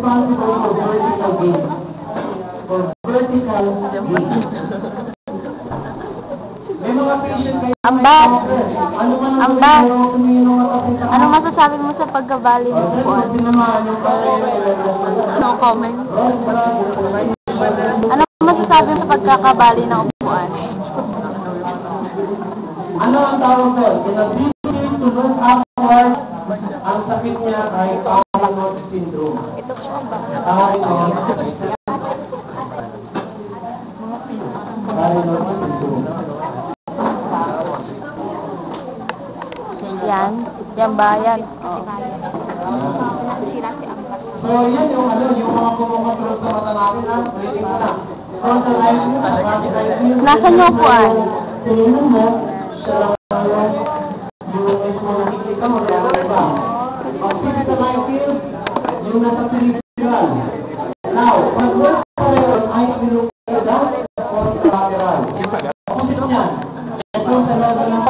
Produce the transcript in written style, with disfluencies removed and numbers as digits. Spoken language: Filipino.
responsible for vertical gaze. For vertical gaze. May mga patient kayo. Ambat! Ambat! Ano masasabi mo sa pagkabali mo po? No comment. Ano masasabi mo sa pagkakabali ng upuan? Ano ang tawag doon? Inability to look upward. Ang sakit niya ay Arnold syndrome. Ito po ang baka. Arnold syndrome. Yan ba yan? So, yan yung mga kumokontrol sa mata natin, ha? Reading mo na. Frontal eye view, frontal eye view. Nasaan yung upuan? Tingnan mo, siya lang yung mismo nakikita mo, kaya iba. Occipital eye view, yung nasa peripheral. Now, pag wala pa rin, eyes will look down or lateral. Opposite niyan, ito sa loob ng